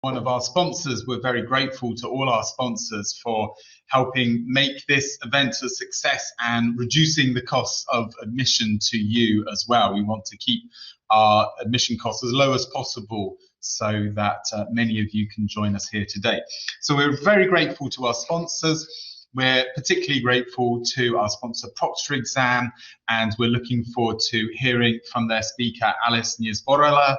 one of our sponsors. We're very grateful to all our sponsors for helping make this event a success and reducing the costs of admission to you as well. We want to keep our admission costs as low as possible so that many of you can join us here today. So we're very grateful to our sponsors. We're particularly grateful to our sponsor Proctoring, and we're looking forward to hearing from their speaker Alice Niezborala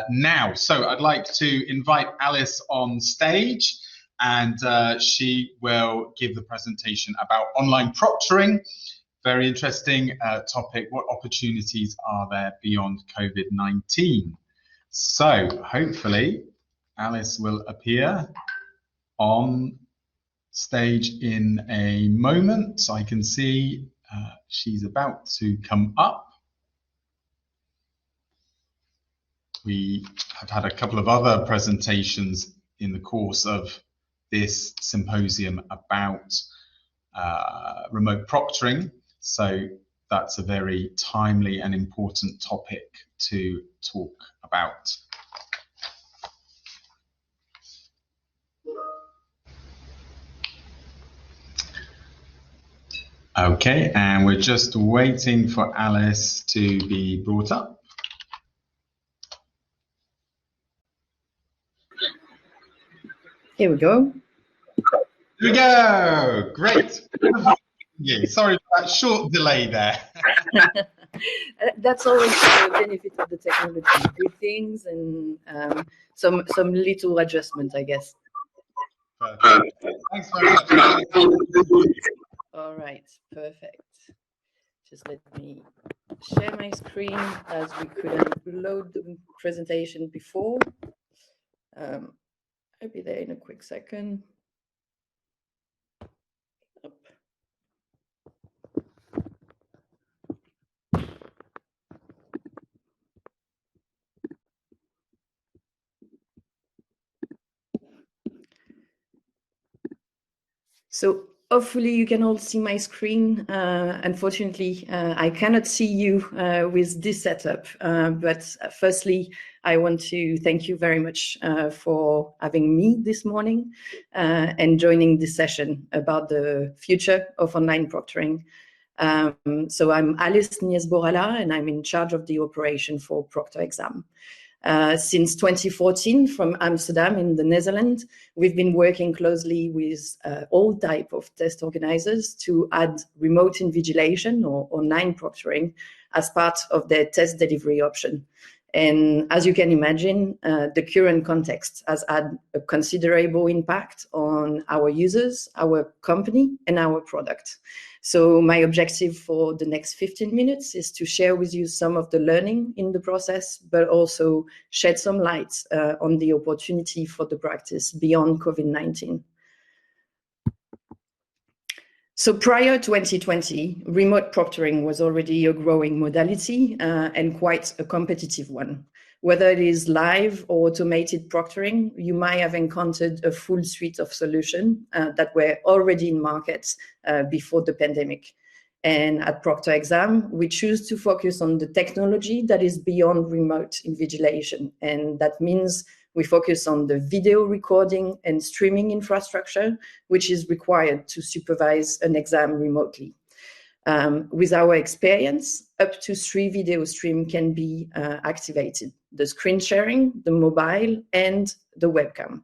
now. So I'd like to invite Alice on stage, and she will give the presentation about online proctoring. Very interesting topic. What opportunities are there beyond COVID-19? So hopefully Alice will appear on stage in a moment. I can see she's about to come up. We have had a couple of other presentations in the course of this symposium about remote proctoring, so that's a very timely and important topic to talk about. Okay, and we're just waiting for Alice to be brought up. Here we go. Here we go. Great. Yeah, sorry for that short delay there. That's always the benefit of the technology. Good things and some little adjustment, I guess. Perfect. Thanks very much. All right, perfect. Just let me share my screen as we couldn't load the presentation before. I'll be there in a quick second. Up. So hopefully you can all see my screen. Unfortunately, I cannot see you with this setup. But firstly, I want to thank you very much for having me this morning and joining this session about the future of online proctoring. So I'm Alice Niezborala, and I'm in charge of the operation for Proctoring. Since 2014, from Amsterdam in the Netherlands, we've been working closely with all types of test organizers to add remote invigilation or online proctoring as part of their test delivery option. And as you can imagine, the current context has had a considerable impact on our users, our company, and our product. So my objective for the next 15 minutes is to share with you some of the learning in the process, but also shed some light on the opportunity for the practice beyond COVID-19. So prior to 2020, remote proctoring was already a growing modality and quite a competitive one. Whether it is live or automated proctoring, you might have encountered a full suite of solutions that were already in markets before the pandemic. And at Proctoring, we choose to focus on the technology that is beyond remote invigilation. And that means we focus on the video recording and streaming infrastructure, which is required to supervise an exam remotely. With our experience, up to 3 video streams can be activated: the screen sharing, the mobile, and the webcam.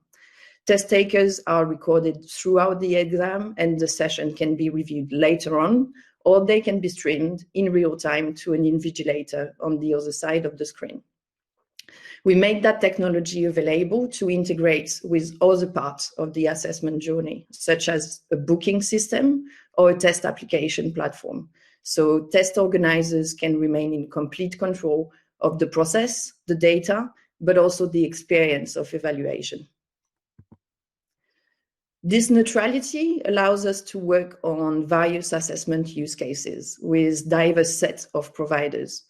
Test takers are recorded throughout the exam, and the session can be reviewed later on, or they can be streamed in real time to an invigilator on the other side of the screen. We made that technology available to integrate with other parts of the assessment journey, such as a booking system or a test application platform. So test organizers can remain in complete control of the process, the data, but also the experience of evaluation. This neutrality allows us to work on various assessment use cases with diverse sets of providers.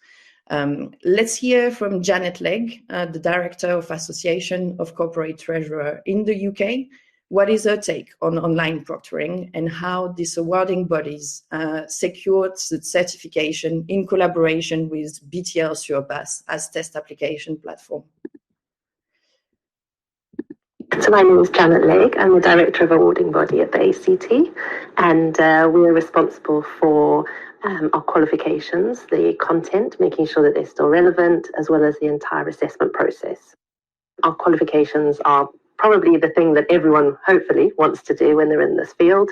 Let's hear from Janet Legg, the Director of Association of Corporate Treasurer in the UK. What is her take on online proctoring and how these awarding bodies secured the certification in collaboration with BTL Surpass as test application platform? So my name is Janet Legg. I'm the Director of Awarding Body at the ACT, and we're responsible for our qualifications, the content, making sure that they're still relevant, as well as the entire assessment process. Our qualifications are probably the thing that everyone hopefully wants to do when they're in this field.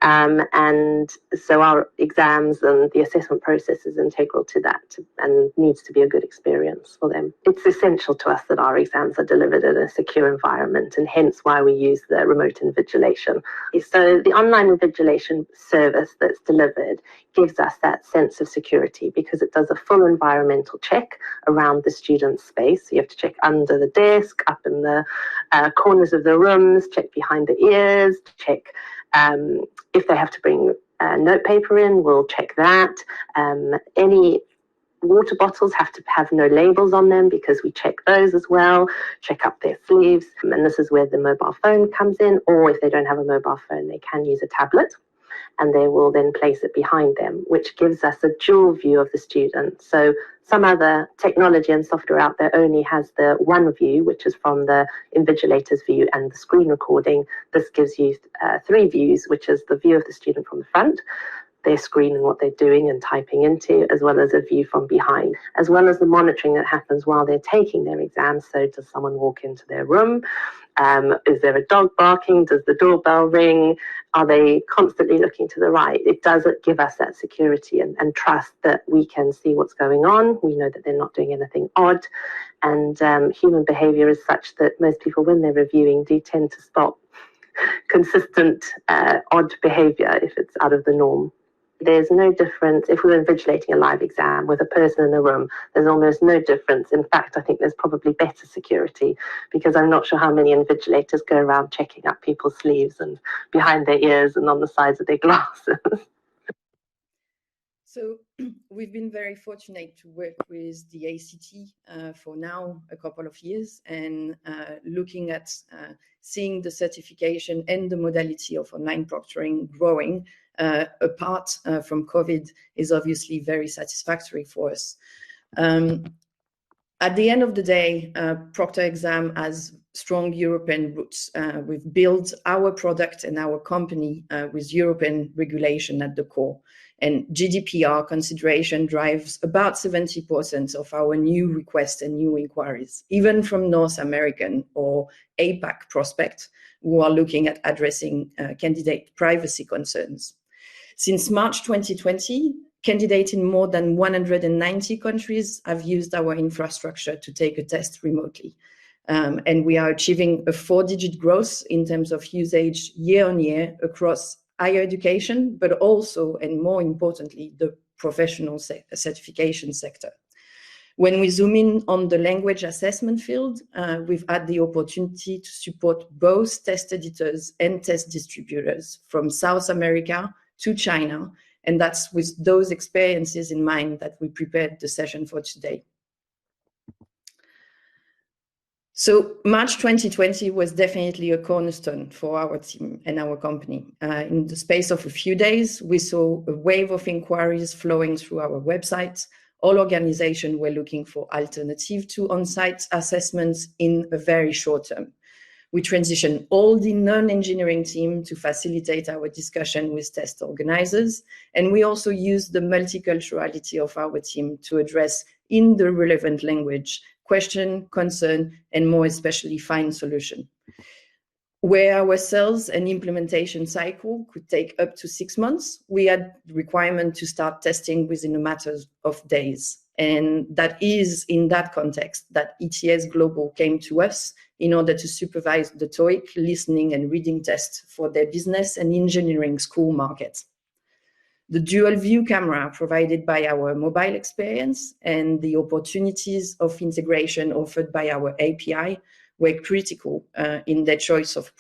And so our exams and the assessment process is integral to that and needs to be a good experience for them. It's essential to us that our exams are delivered in a secure environment, and hence why we use the remote invigilation. So the online invigilation service that's delivered gives us that sense of security because it does a full environmental check around the student's space. So you have to check under the desk, up in the corners of the rooms, check behind the ears, check if they have to bring notepaper in, we'll check that. Any water bottles have to have no labels on them because we check those as well, check up their sleeves. And this is where the mobile phone comes in, or if they don't have a mobile phone, they can use a tablet. And they will then place it behind them, which gives us a dual view of the student. So some other technology and software out there only has the one view, which is from the invigilator's view and the screen recording. This gives you three views, which is the view of the student from the front, their screen and what they're doing and typing into, as well as a view from behind, as well as the monitoring that happens while they're taking their exams. So does someone walk into their room? Is there a dog barking? Does the doorbell ring? Are they constantly looking to the right? It does give us that security and trust that we can see what's going on. We know that they're not doing anything odd. And human behavior is such that most people, when they're reviewing, do tend to spot consistent odd behavior if it's out of the norm. There's no difference. If we're invigilating a live exam with a person in the room, there's almost no difference. In fact, I think there's probably better security because I'm not sure how many invigilators go around checking up people's sleeves and behind their ears and on the sides of their glasses. So we've been very fortunate to work with the ACT for now a couple of years, and looking at seeing the certification and the modality of online proctoring growing apart from COVID is obviously very satisfactory for us. At the end of the day, Proctor exam has strong European roots. We've built our product and our company with European regulation at the core. And Gdpr consideration drives about 70% of our new requests and new inquiries, even from North American or APAC prospects who are looking at addressing candidate privacy concerns. Since March 2020, candidates in more than 190 countries have used our infrastructure to take a test remotely. And we are achieving a 4-digit growth in terms of usage year on year across higher education, but also, and more importantly, the professional certification sector. When we zoom in on the language assessment field, we've had the opportunity to support both test editors and test distributors from South America to China. And that's with those experiences in mind that we prepared the session for today. So March 2020 was definitely a cornerstone for our team and our company. In the space of a few days, we saw a wave of inquiries flowing through our website. All organizations were looking for alternative to on-site assessments in a very short term. We transitioned all the non-engineering team to facilitate our discussion with test organizers. And we also used the multiculturality of our team to address in the relevant language question, concern, and more especially find solution. Where our sales and implementation cycle could take up to 6 months, we had the requirement to start testing within a matter of days. And that is in that context that ETS Global came to us in order to supervise the TOEIC listening and reading test for their business and engineering school markets. The dual view camera provided by our mobile experience and the opportunities of integration offered by our API were critical in their choice of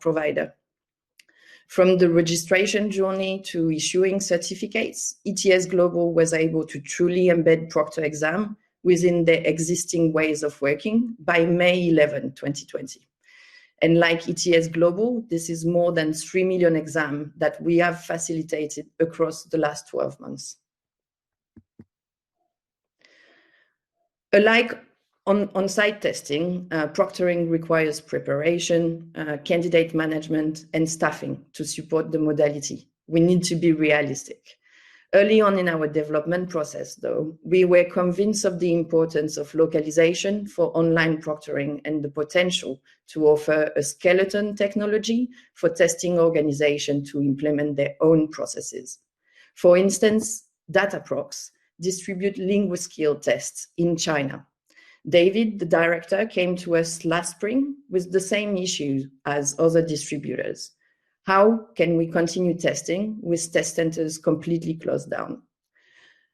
provider. From the registration journey to issuing certificates, ETS Global was able to truly embed Proctor exam within their existing ways of working by May 11, 2020. And like ETS Global, this is more than 3 million exams that we have facilitated across the last 12 months. Alike on-site testing, proctoring requires preparation, candidate management, and staffing to support the modality. We need to be realistic. Early on in our development process, though, we were convinced of the importance of localization for online proctoring and the potential to offer a skeleton technology for testing organizations to implement their own processes. For instance, Dataprox distribute LinguaSkill tests in China. David, the director, came to us last spring with the same issue as other distributors. How can we continue testing with test centers completely closed down?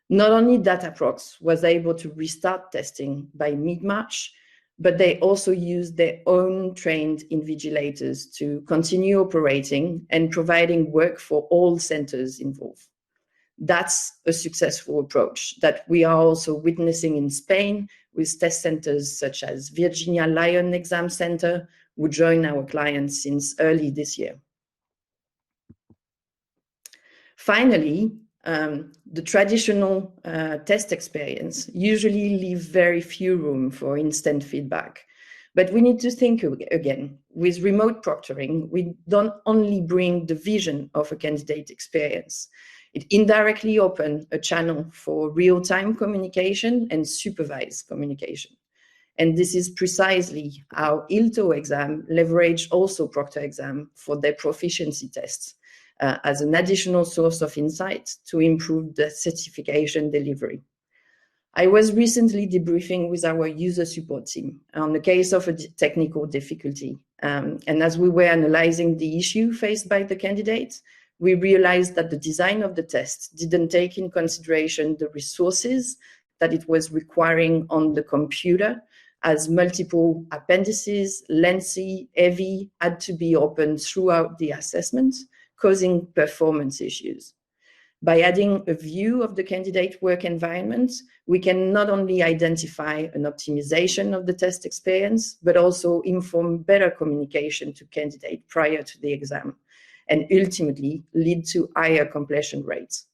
Not only Dataprox was able to restart testing by mid-March, but they also used their own trained invigilators to continue operating and providing work for all centers involved. That's a successful approach that we are also witnessing in Spain with test centers such as Virginia Lyon Exam Center, who join our clients since early this year. Finally, the traditional test experience usually leave very few room for instant feedback. But we need to think again. With remote proctoring, we don't only bring the vision of a candidate experience. It indirectly opens a channel for real-time communication and supervised communication. And this is precisely how ILTO exam leverage also Proctor exam for their proficiency tests as an additional source of insight to improve the certification delivery. I was recently debriefing with our user support team on the case of a technical difficulty. And as we were analyzing the issue faced by the candidate, we realized that the design of the test didn't take in consideration the resources that it was requiring on the computer, as multiple appendices, lengthy, heavy, had to be opened throughout the assessment, causing performance issues. By adding a view of the candidate work environment, we can not only identify an optimization of the test experience, but also inform better communication to candidate prior to the exam, and ultimately lead to higher completion rates.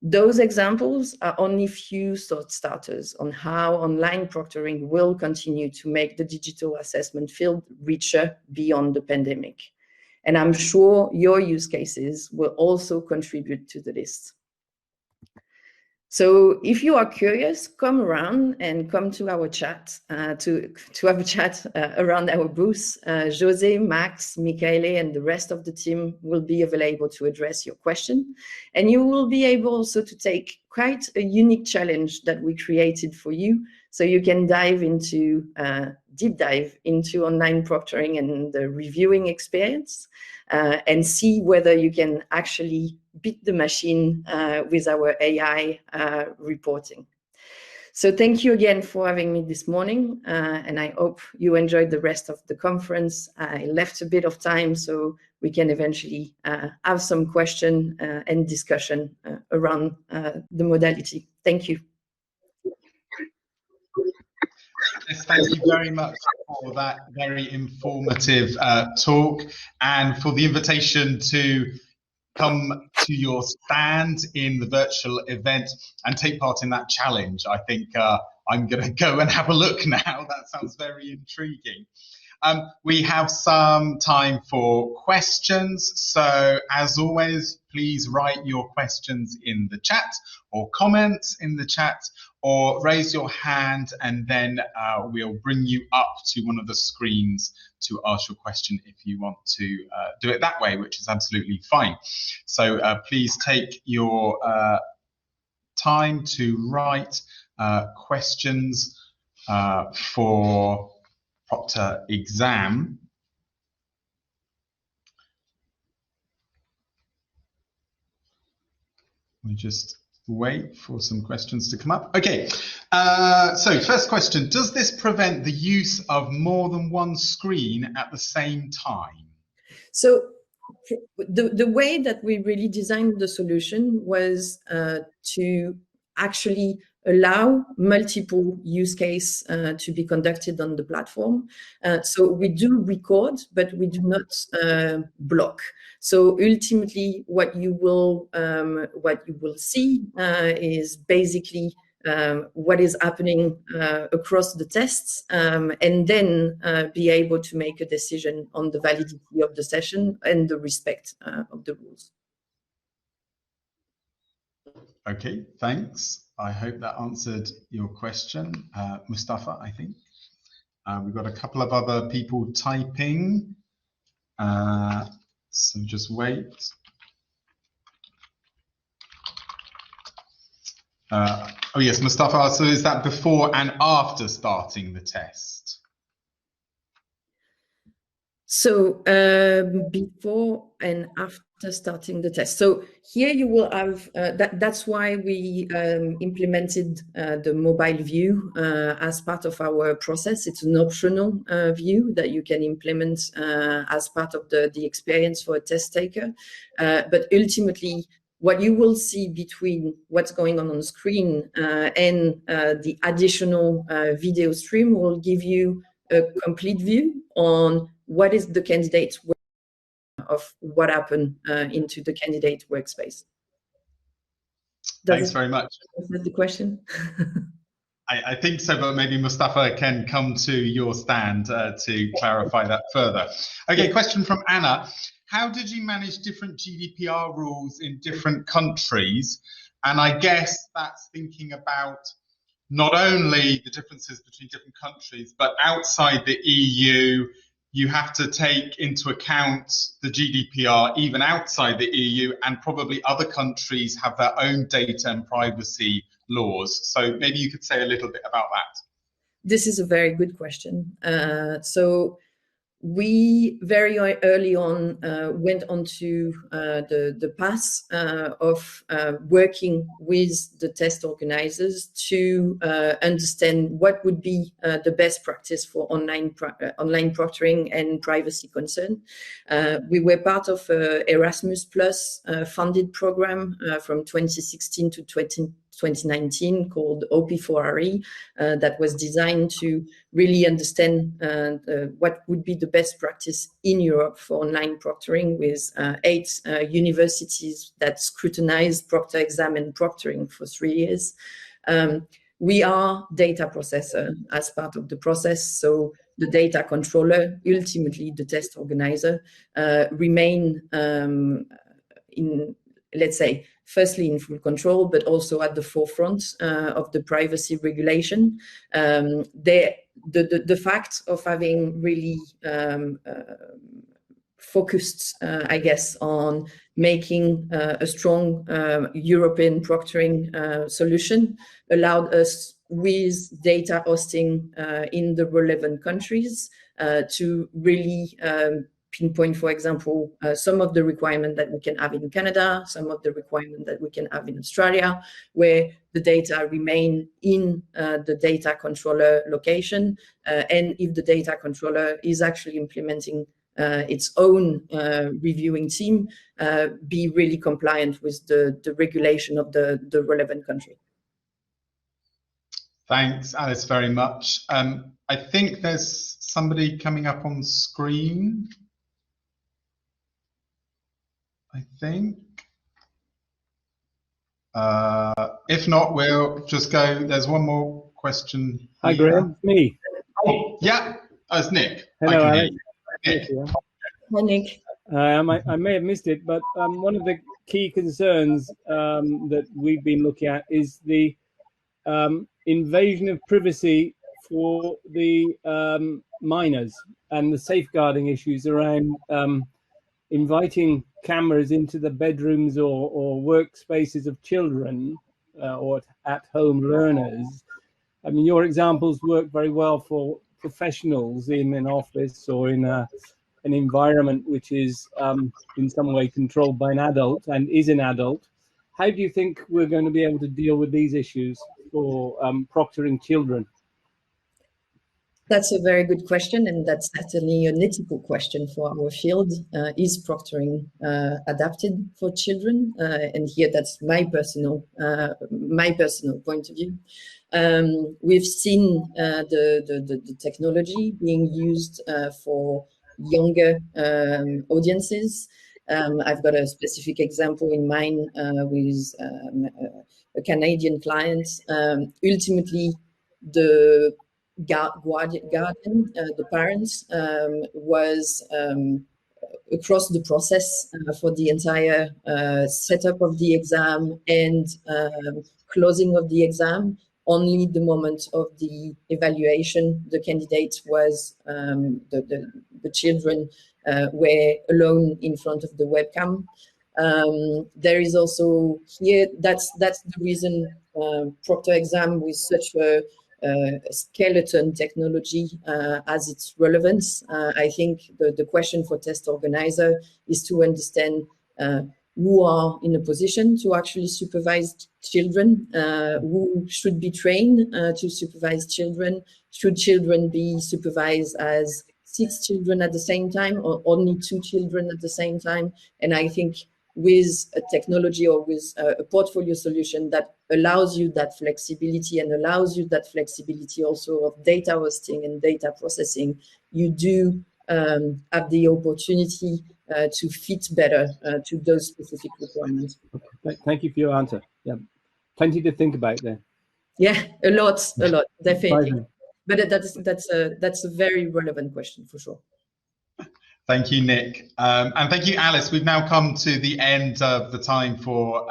Those examples are only few thought starters on how online proctoring will continue to make the digital assessment field richer beyond the pandemic. And I'm sure your use cases will also contribute to the list. So if you are curious, come around and come to our chat, to have a chat around our booth. Jose, Max, Michele, and the rest of the team will be available to address your question. And you will be able also to take quite a unique challenge that we created for you. So you can dive into, deep dive into online proctoring and the reviewing experience and see whether you can actually beat the machine with our AI reporting. So thank you again for having me this morning, and I hope you enjoyed the rest of the conference. I left a bit of time so we can eventually have some question and discussion around the modality. Thank you. Yes, thank you very much for that very informative talk and for the invitation to come to your stand in the virtual event and take part in that challenge. I think I'm going to go and have a look now. That sounds very intriguing. We have some time for questions. So as always, please write your questions in the chat or comments in the chat, or raise your hand and then we'll bring you up to one of the screens to ask your question if you want to do it that way, which is absolutely fine. So please take your time to write questions for Proctor exam. We just wait for some questions to come up. Okay, so first question, does this prevent the use of more than one screen at the same time? So the way that we really designed the solution was to actually allow multiple use case to be conducted on the platform. So we do record, but we do not block. So ultimately, what you will see is basically what is happening across the tests, and then be able to make a decision on the validity of the session and the respect of the rules. Okay, thanks. I hope that answered your question, Mustafa, I think. We've got a couple of other people typing, so just wait. Oh yes, Mustafa, so is that before and after starting the test? So before and after starting the test. So here you will have, that's why we implemented the mobile view as part of our process. It's an optional view that you can implement as part of the experience for a test taker. But ultimately, what you will see between what's going on screen and the additional video stream will give you a complete view on what is the candidate of what happened into the candidate workspace. Thanks very much. Is that the question? I think so, but maybe Mustafa can come to your stand to clarify that further. Okay, question from Anna. How did you manage different GDPR rules in different countries? And I guess that's thinking about not only the differences between different countries, but outside the EU, you have to take into account the GDPR even outside the EU, and probably other countries have their own data and privacy laws. So maybe you could say a little bit about that. This is a very good question. So we very early on went onto the path of working with the test organizers to understand what would be the best practice for online proctoring and privacy concern. We were part of Erasmus Plus funded program from 2016 to 2019 called OP4RE that was designed to really understand what would be the best practice in Europe for online proctoring, with 8 universities that scrutinized proctor exam and proctoring for 3 years. We are data processor as part of the process, so the data controller, ultimately the test organizer, remain in, let's say, firstly in full control, but also at the forefront of the privacy regulation. The fact of having really focused, I guess, on making a strong European proctoring solution allowed us, with data hosting in the relevant countries, to really pinpoint, for example, some of the requirements that we can have in Canada, some of the requirements that we can have in Australia, where the data remain in the data controller location. And if the data controller is actually implementing its own reviewing team, be really compliant with the regulation of the relevant country. Thanks, Alice, very much. I think there's somebody coming up on screen. I think. If not, we'll just go. There's one more question. Hi, Graham. Me. Oh, yeah, it's Nick. Hello, Alex. Nick. Hi, Nick. I may have missed it, but one of the key concerns that we've been looking at is the invasion of privacy for the minors and the safeguarding issues around inviting cameras into the bedrooms or workspaces of children or at-home learners. I mean, your examples work very well for professionals in an office or in an environment which is in some way controlled by an adult and is an adult. How do you think we're going to be able to deal with these issues for proctoring children? That's a very good question, and that's certainly an ethical question for our field. Is proctoring adapted for children? And here, that's my personal point of view. We've seen the technology being used for younger audiences. I've got a specific example in mind with a Canadian client. Ultimately, the guardian, the parents, was across the process for the entire setup of the exam and closing of the exam. Only the moment of the evaluation, the candidate was, the children were alone in front of the webcam. There is also here, that's the reason Proctor exam with such a skeleton technology has its relevance. I think the question for test organizer is to understand who are in a position to actually supervise children, who should be trained to supervise children. Should children be supervised as 6 children at the same time or only 2 children at the same time? And I think with a technology or with a portfolio solution that allows you that flexibility and allows you that flexibility also of data hosting and data processing, you do have the opportunity to fit better to those specific requirements. Okay. Thank you for your answer. Yeah, plenty to think about there. Yeah, a lot, definitely. But that's a very relevant question for sure. Thank you, Nick. And thank you, Alice. We've now come to the end of the time for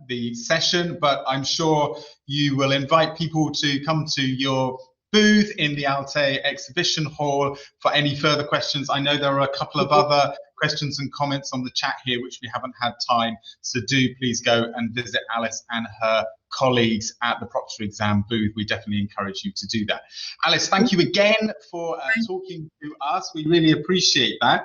the session, but I'm sure you will invite people to come to your booth in the Alte exhibition hall for any further questions. I know there are a couple of other questions and comments on the chat here which we haven't had time, so do please go and visit Alice and her colleagues at the Proctor exam booth. We definitely encourage you to do that. Alice, thank you again for talking to us. We really appreciate that.